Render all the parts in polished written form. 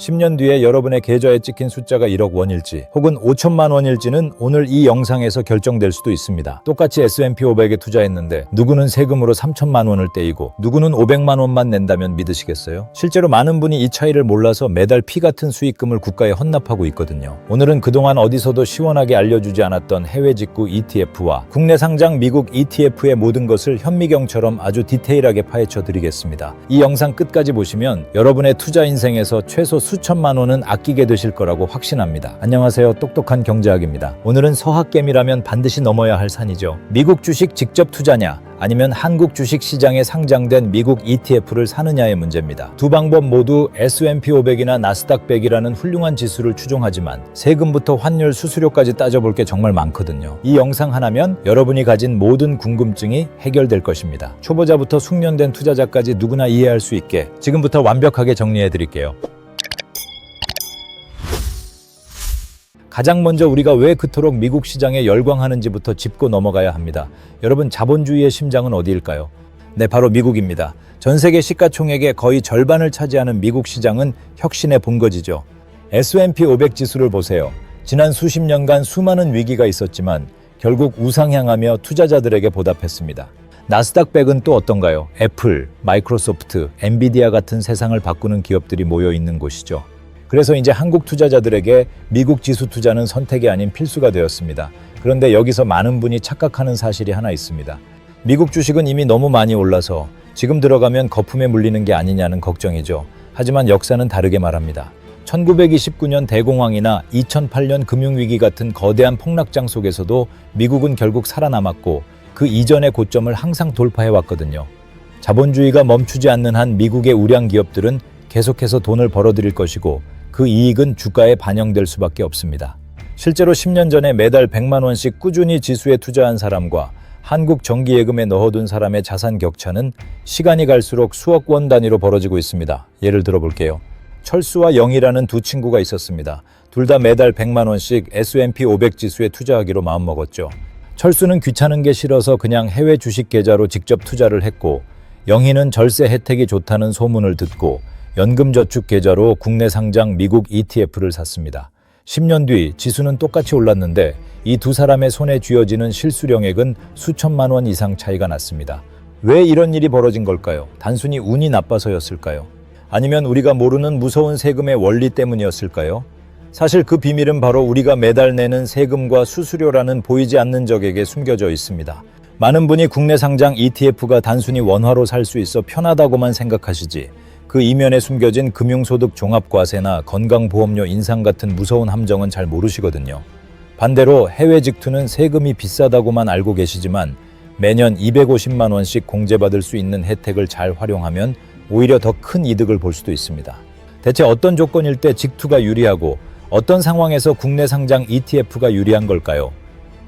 10년 뒤에 여러분의 계좌에 찍힌 숫자가 1억 원일지 혹은 5천만 원일지는 오늘 이 영상에서 결정될 수도 있습니다. 똑같이 S&P 500에 투자했는데 누구는 세금으로 3천만 원을 떼이고 누구는 500만 원만 낸다면 믿으시겠어요? 실제로 많은 분이 이 차이를 몰라서 매달 피 같은 수익금을 국가에 헌납하고 있거든요. 오늘은 그동안 어디서도 시원하게 알려주지 않았던 해외 직구 ETF와 국내 상장 미국 ETF의 모든 것을 현미경처럼 아주 디테일하게 파헤쳐 드리겠습니다. 이 영상 끝까지 보시면 여러분의 투자 인생에서 최소 수천만 원은 아끼게 되실 거라고 확신합니다. 안녕하세요. 똑똑한 경제학입니다. 오늘은 서학개미라면 반드시 넘어야 할 산이죠. 미국 주식 직접 투자냐 아니면 한국 주식 시장에 상장된 미국 ETF를 사느냐의 문제입니다. 두 방법 모두 S&P 500이나 나스닥 100이라는 훌륭한 지수를 추종하지만 세금부터 환율, 수수료까지 따져볼 게 정말 많거든요. 이 영상 하나면 여러분이 가진 모든 궁금증이 해결될 것입니다. 초보자부터 숙련된 투자자까지 누구나 이해할 수 있게 지금부터 완벽하게 정리해 드릴게요. 가장 먼저 우리가 왜 그토록 미국 시장에 열광하는지부터 짚고 넘어가야 합니다. 여러분, 자본주의의 심장은 어디일까요? 네, 바로 미국입니다. 전 세계 시가총액의 거의 절반을 차지하는 미국 시장은 혁신의 본거지죠. S&P 500 지수를 보세요. 지난 수십 년간 수많은 위기가 있었지만 결국 우상향하며 투자자들에게 보답했습니다. 나스닥 100은 또 어떤가요? 애플, 마이크로소프트, 엔비디아 같은 세상을 바꾸는 기업들이 모여 있는 곳이죠. 그래서 이제 한국 투자자들에게 미국 지수 투자는 선택이 아닌 필수가 되었습니다. 그런데 여기서 많은 분이 착각하는 사실이 하나 있습니다. 미국 주식은 이미 너무 많이 올라서 지금 들어가면 거품에 물리는 게 아니냐는 걱정이죠. 하지만 역사는 다르게 말합니다. 1929년 대공황이나 2008년 금융위기 같은 거대한 폭락장 속에서도 미국은 결국 살아남았고 그 이전의 고점을 항상 돌파해왔거든요. 자본주의가 멈추지 않는 한 미국의 우량 기업들은 계속해서 돈을 벌어들일 것이고 그 이익은 주가에 반영될 수밖에 없습니다. 실제로 10년 전에 매달 100만 원씩 꾸준히 지수에 투자한 사람과 한국 정기예금에 넣어둔 사람의 자산 격차는 시간이 갈수록 수억 원 단위로 벌어지고 있습니다. 예를 들어 볼게요. 철수와 영희라는 두 친구가 있었습니다. 둘 다 매달 100만 원씩 S&P 500 지수에 투자하기로 마음먹었죠. 철수는 귀찮은 게 싫어서 그냥 해외 주식 계좌로 직접 투자를 했고, 영희는 절세 혜택이 좋다는 소문을 듣고 연금저축 계좌로 국내 상장 미국 ETF를 샀습니다. 10년 뒤 지수는 똑같이 올랐는데 이 두 사람의 손에 쥐어지는 실수령액은 수천만 원 이상 차이가 났습니다. 왜 이런 일이 벌어진 걸까요? 단순히 운이 나빠서였을까요? 아니면 우리가 모르는 무서운 세금의 원리 때문이었을까요? 사실 그 비밀은 바로 우리가 매달 내는 세금과 수수료라는 보이지 않는 적에게 숨겨져 있습니다. 많은 분이 국내 상장 ETF가 단순히 원화로 살 수 있어 편하다고만 생각하시지 그 이면에 숨겨진 금융소득 종합과세나 건강보험료 인상 같은 무서운 함정은 잘 모르시거든요. 반대로 해외 직투는 세금이 비싸다고만 알고 계시지만 매년 250만 원씩 공제받을 수 있는 혜택을 잘 활용하면 오히려 더 큰 이득을 볼 수도 있습니다. 대체 어떤 조건일 때 직투가 유리하고 어떤 상황에서 국내 상장 ETF가 유리한 걸까요?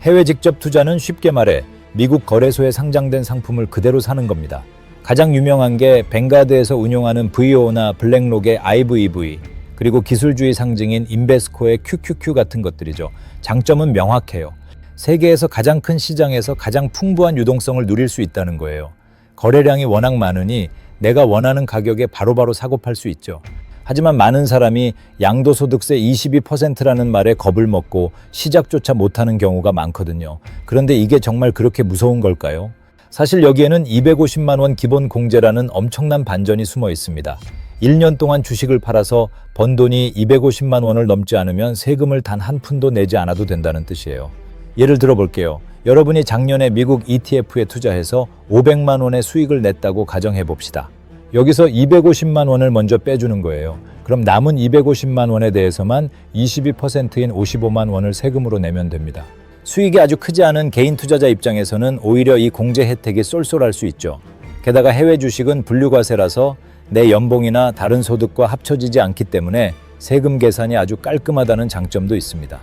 해외 직접 투자는 쉽게 말해 미국 거래소에 상장된 상품을 그대로 사는 겁니다. 가장 유명한 게 뱅가드에서 운용하는 VO나 블랙록의 IVV, 그리고 기술주의 상징인 인베스코의 QQQ 같은 것들이죠. 장점은 명확해요. 세계에서 가장 큰 시장에서 가장 풍부한 유동성을 누릴 수 있다는 거예요. 거래량이 워낙 많으니 내가 원하는 가격에 바로바로 사고 팔 수 있죠. 하지만 많은 사람이 양도소득세 22%라는 말에 겁을 먹고 시작조차 못하는 경우가 많거든요. 그런데 이게 정말 그렇게 무서운 걸까요? 사실 여기에는 250만 원 기본 공제라는 엄청난 반전이 숨어 있습니다. 1년 동안 주식을 팔아서 번 돈이 250만 원을 넘지 않으면 세금을 단 한 푼도 내지 않아도 된다는 뜻이에요. 예를 들어 볼게요. 여러분이 작년에 미국 ETF에 투자해서 500만 원의 수익을 냈다고 가정해 봅시다. 여기서 250만 원을 먼저 빼주는 거예요. 그럼 남은 250만 원에 대해서만 22%인 55만 원을 세금으로 내면 됩니다. 수익이 아주 크지 않은 개인 투자자 입장에서는 오히려 이 공제 혜택이 쏠쏠할 수 있죠. 게다가 해외 주식은 분류과세라서 내 연봉이나 다른 소득과 합쳐지지 않기 때문에 세금 계산이 아주 깔끔하다는 장점도 있습니다.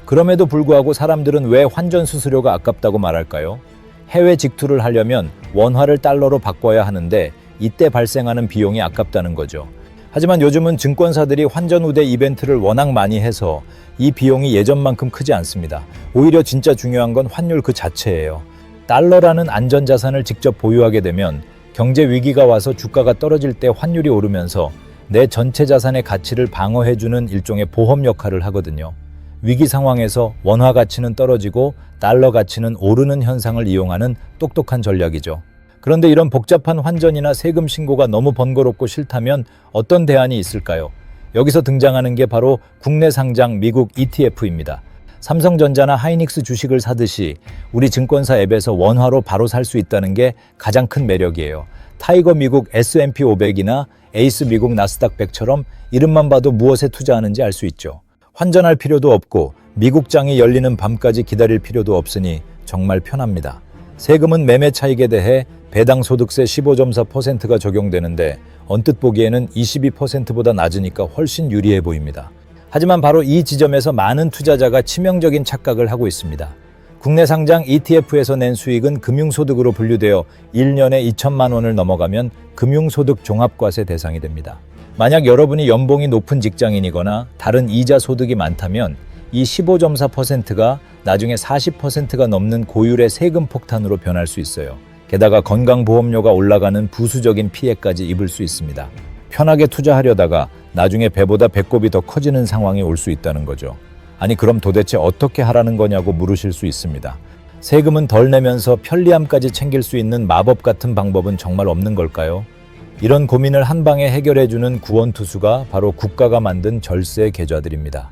그럼에도 불구하고 사람들은 왜 환전 수수료가 아깝다고 말할까요? 해외 직투를 하려면 원화를 달러로 바꿔야 하는데 이때 발생하는 비용이 아깝다는 거죠. 하지만 요즘은 증권사들이 환전 우대 이벤트를 워낙 많이 해서 이 비용이 예전만큼 크지 않습니다. 오히려 진짜 중요한 건 환율 그 자체예요. 달러라는 안전자산을 직접 보유하게 되면 경제 위기가 와서 주가가 떨어질 때 환율이 오르면서 내 전체 자산의 가치를 방어해주는 일종의 보험 역할을 하거든요. 위기 상황에서 원화 가치는 떨어지고 달러 가치는 오르는 현상을 이용하는 똑똑한 전략이죠. 그런데 이런 복잡한 환전이나 세금 신고가 너무 번거롭고 싫다면 어떤 대안이 있을까요? 여기서 등장하는 게 바로 국내 상장 미국 ETF입니다. 삼성전자나 하이닉스 주식을 사듯이 우리 증권사 앱에서 원화로 바로 살 수 있다는 게 가장 큰 매력이에요. 타이거 미국 S&P 500이나 에이스 미국 나스닥 100처럼 이름만 봐도 무엇에 투자하는지 알 수 있죠. 환전할 필요도 없고 미국장이 열리는 밤까지 기다릴 필요도 없으니 정말 편합니다. 세금은 매매 차익에 대해 배당 소득세 15.4%가 적용되는데 언뜻 보기에는 22%보다 낮으니까 훨씬 유리해 보입니다. 하지만 바로 이 지점에서 많은 투자자가 치명적인 착각을 하고 있습니다. 국내 상장 ETF에서 낸 수익은 금융소득으로 분류되어 1년에 2천만 원을 넘어가면 금융소득 종합과세 대상이 됩니다. 만약 여러분이 연봉이 높은 직장인이거나 다른 이자 소득이 많다면 이 15.4%가 나중에 40%가 넘는 고율의 세금 폭탄으로 변할 수 있어요. 게다가 건강보험료가 올라가는 부수적인 피해까지 입을 수 있습니다. 편하게 투자하려다가 나중에 배보다 배꼽이 더 커지는 상황이 올 수 있다는 거죠. 아니 그럼 도대체 어떻게 하라는 거냐고 물으실 수 있습니다. 세금은 덜 내면서 편리함까지 챙길 수 있는 마법 같은 방법은 정말 없는 걸까요? 이런 고민을 한방에 해결해주는 구원투수가 바로 국가가 만든 절세 계좌들입니다.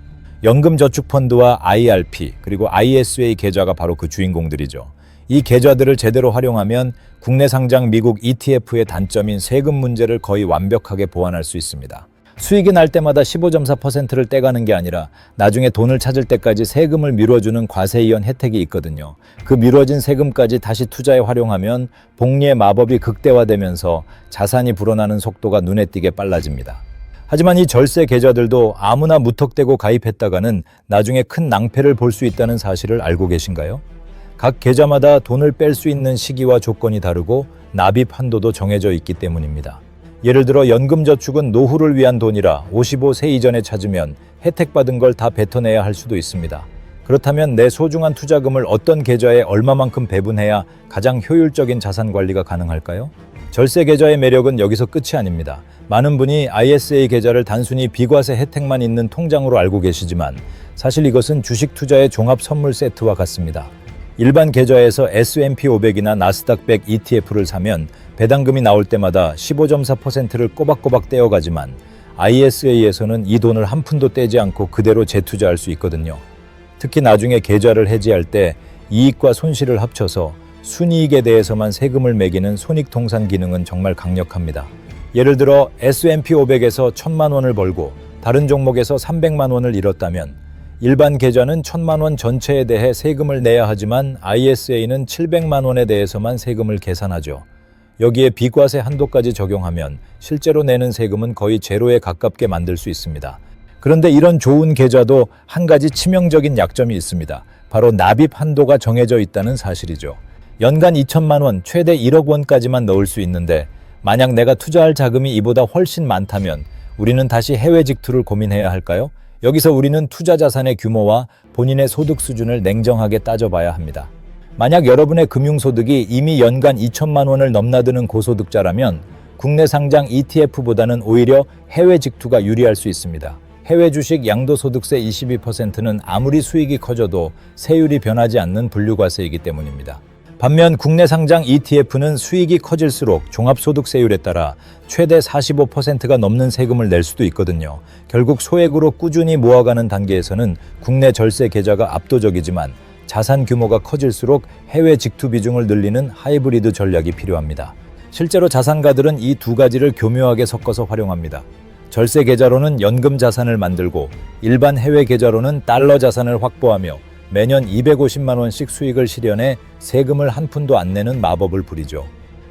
연금저축펀드와 IRP 그리고 ISA 계좌가 바로 그 주인공들이죠. 이 계좌들을 제대로 활용하면 국내 상장 미국 ETF의 단점인 세금 문제를 거의 완벽하게 보완할 수 있습니다. 수익이 날 때마다 15.4%를 떼가는 게 아니라 나중에 돈을 찾을 때까지 세금을 미뤄주는 과세이연 혜택이 있거든요. 그 미뤄진 세금까지 다시 투자에 활용하면 복리의 마법이 극대화되면서 자산이 불어나는 속도가 눈에 띄게 빨라집니다. 하지만 이 절세 계좌들도 아무나 무턱대고 가입했다가는 나중에 큰 낭패를 볼 수 있다는 사실을 알고 계신가요? 각 계좌마다 돈을 뺄 수 있는 시기와 조건이 다르고 납입 한도도 정해져 있기 때문입니다. 예를 들어 연금저축은 노후를 위한 돈이라 55세 이전에 찾으면 혜택받은 걸 다 뱉어내야 할 수도 있습니다. 그렇다면 내 소중한 투자금을 어떤 계좌에 얼마만큼 배분해야 가장 효율적인 자산 관리가 가능할까요? 절세 계좌의 매력은 여기서 끝이 아닙니다. 많은 분이 ISA 계좌를 단순히 비과세 혜택만 있는 통장으로 알고 계시지만 사실 이것은 주식 투자의 종합 선물 세트와 같습니다. 일반 계좌에서 S&P 500이나 나스닥 100 ETF를 사면 배당금이 나올 때마다 15.4%를 꼬박꼬박 떼어가지만 ISA에서는 이 돈을 한 푼도 떼지 않고 그대로 재투자할 수 있거든요. 특히 나중에 계좌를 해지할 때 이익과 손실을 합쳐서 순이익에 대해서만 세금을 매기는 손익통산 기능은 정말 강력합니다. 예를 들어 S&P 500에서 1,000만 원을 벌고 다른 종목에서 300만 원을 잃었다면 일반 계좌는 1,000만 원 전체에 대해 세금을 내야 하지만 ISA는 700만 원에 대해서만 세금을 계산하죠. 여기에 비과세 한도까지 적용하면 실제로 내는 세금은 거의 제로에 가깝게 만들 수 있습니다. 그런데 이런 좋은 계좌도 한 가지 치명적인 약점이 있습니다. 바로 납입 한도가 정해져 있다는 사실이죠. 연간 2천만 원, 최대 1억 원까지만 넣을 수 있는데 만약 내가 투자할 자금이 이보다 훨씬 많다면 우리는 다시 해외 직투를 고민해야 할까요? 여기서 우리는 투자 자산의 규모와 본인의 소득 수준을 냉정하게 따져봐야 합니다. 만약 여러분의 금융소득이 이미 연간 2천만 원을 넘나드는 고소득자라면 국내 상장 ETF보다는 오히려 해외 직투가 유리할 수 있습니다. 해외 주식 양도소득세 22%는 아무리 수익이 커져도 세율이 변하지 않는 분류과세이기 때문입니다. 반면 국내 상장 ETF는 수익이 커질수록 종합소득세율에 따라 최대 45%가 넘는 세금을 낼 수도 있거든요. 결국 소액으로 꾸준히 모아가는 단계에서는 국내 절세 계좌가 압도적이지만 자산 규모가 커질수록 해외 직투 비중을 늘리는 하이브리드 전략이 필요합니다. 실제로 자산가들은 이 두 가지를 교묘하게 섞어서 활용합니다. 절세 계좌로는 연금 자산을 만들고 일반 해외 계좌로는 달러 자산을 확보하며 매년 250만 원씩 수익을 실현해 세금을 한 푼도 안 내는 마법을 부리죠.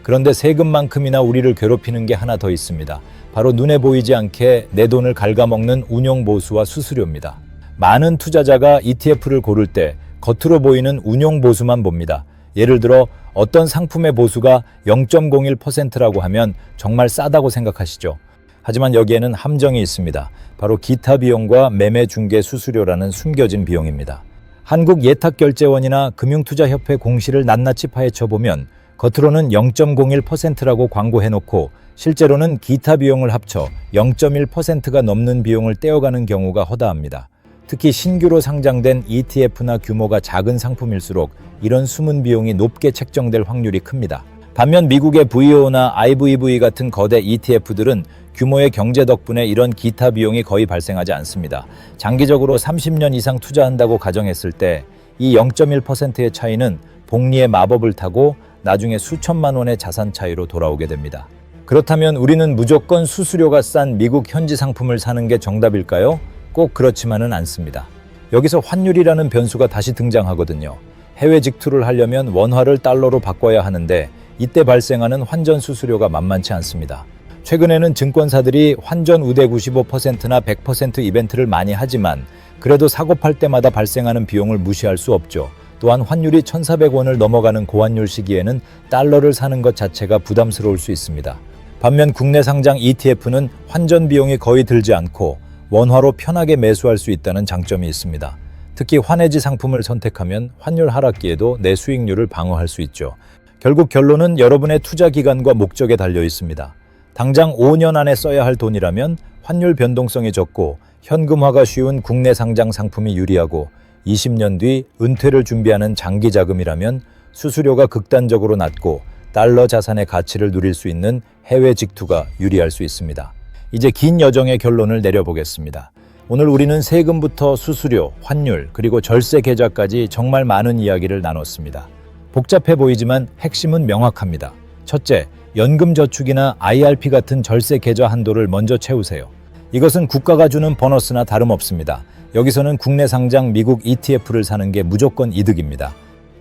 그런데 세금만큼이나 우리를 괴롭히는 게 하나 더 있습니다. 바로 눈에 보이지 않게 내 돈을 갉아먹는 운용보수와 수수료입니다. 많은 투자자가 ETF를 고를 때 겉으로 보이는 운용보수만 봅니다. 예를 들어 어떤 상품의 보수가 0.01%라고 하면 정말 싸다고 생각하시죠. 하지만 여기에는 함정이 있습니다. 바로 기타 비용과 매매 중개 수수료라는 숨겨진 비용입니다. 한국예탁결제원이나 금융투자협회 공시를 낱낱이 파헤쳐 보면 겉으로는 0.01%라고 광고해놓고 실제로는 기타 비용을 합쳐 0.1%가 넘는 비용을 떼어가는 경우가 허다합니다. 특히 신규로 상장된 ETF나 규모가 작은 상품일수록 이런 숨은 비용이 높게 책정될 확률이 큽니다. 반면 미국의 VO나 IVV 같은 거대 ETF들은 규모의 경제 덕분에 이런 기타 비용이 거의 발생하지 않습니다. 장기적으로 30년 이상 투자한다고 가정했을 때 이 0.1%의 차이는 복리의 마법을 타고 나중에 수천만 원의 자산 차이로 돌아오게 됩니다. 그렇다면 우리는 무조건 수수료가 싼 미국 현지 상품을 사는 게 정답일까요? 꼭 그렇지만은 않습니다. 여기서 환율이라는 변수가 다시 등장하거든요. 해외 직투를 하려면 원화를 달러로 바꿔야 하는데 이때 발생하는 환전 수수료가 만만치 않습니다. 최근에는 증권사들이 환전 우대 95%나 100% 이벤트를 많이 하지만 그래도 사고 팔 때마다 발생하는 비용을 무시할 수 없죠. 또한 환율이 1,400원을 넘어가는 고환율 시기에는 달러를 사는 것 자체가 부담스러울 수 있습니다. 반면 국내 상장 ETF는 환전 비용이 거의 들지 않고 원화로 편하게 매수할 수 있다는 장점이 있습니다. 특히 환해지 상품을 선택하면 환율 하락기에도 내 수익률을 방어할 수 있죠. 결국 결론은 여러분의 투자 기간과 목적에 달려 있습니다. 당장 5년 안에 써야 할 돈이라면 환율 변동성이 적고 현금화가 쉬운 국내 상장 상품이 유리하고 20년 뒤 은퇴를 준비하는 장기 자금이라면 수수료가 극단적으로 낮고 달러 자산의 가치를 누릴 수 있는 해외 직투가 유리할 수 있습니다. 이제 긴 여정의 결론을 내려보겠습니다. 오늘 우리는 세금부터 수수료, 환율, 그리고 절세 계좌까지 정말 많은 이야기를 나눴습니다. 복잡해 보이지만 핵심은 명확합니다. 첫째, 연금저축이나 IRP 같은 절세 계좌 한도를 먼저 채우세요. 이것은 국가가 주는 보너스나 다름없습니다. 여기서는 국내 상장 미국 ETF를 사는 게 무조건 이득입니다.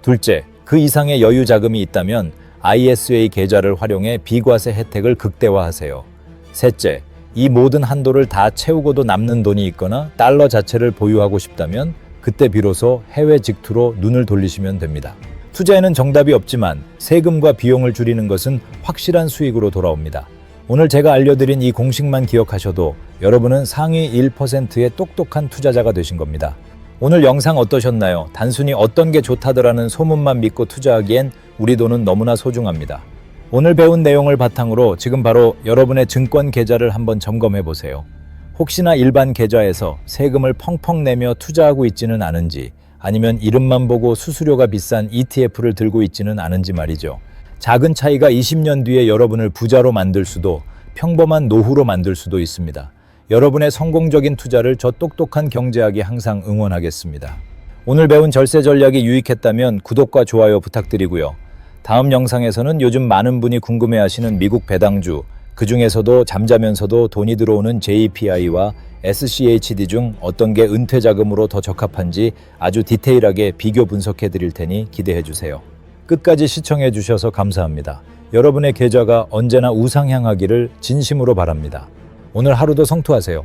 둘째, 그 이상의 여유 자금이 있다면 ISA 계좌를 활용해 비과세 혜택을 극대화하세요. 셋째, 이 모든 한도를 다 채우고도 남는 돈이 있거나 달러 자체를 보유하고 싶다면 그때 비로소 해외 직투로 눈을 돌리시면 됩니다. 투자에는 정답이 없지만 세금과 비용을 줄이는 것은 확실한 수익으로 돌아옵니다. 오늘 제가 알려드린 이 공식만 기억하셔도 여러분은 상위 1%의 똑똑한 투자자가 되신 겁니다. 오늘 영상 어떠셨나요? 단순히 어떤 게 좋다더라는 소문만 믿고 투자하기엔 우리 돈은 너무나 소중합니다. 오늘 배운 내용을 바탕으로 지금 바로 여러분의 증권 계좌를 한번 점검해 보세요. 혹시나 일반 계좌에서 세금을 펑펑 내며 투자하고 있지는 않은지, 아니면 이름만 보고 수수료가 비싼 ETF를 들고 있지는 않은지 말이죠. 작은 차이가 20년 뒤에 여러분을 부자로 만들 수도 평범한 노후로 만들 수도 있습니다. 여러분의 성공적인 투자를 저 똑똑한 경제학이 항상 응원하겠습니다. 오늘 배운 절세 전략이 유익했다면 구독과 좋아요 부탁드리고요. 다음 영상에서는 요즘 많은 분이 궁금해하시는 미국 배당주, 그 중에서도 잠자면서도 돈이 들어오는 JPI와 SCHD 중 어떤 게 은퇴 자금으로 더 적합한지 아주 디테일하게 비교 분석해 드릴 테니 기대해 주세요. 끝까지 시청해 주셔서 감사합니다. 여러분의 계좌가 언제나 우상향하기를 진심으로 바랍니다. 오늘 하루도 성투하세요.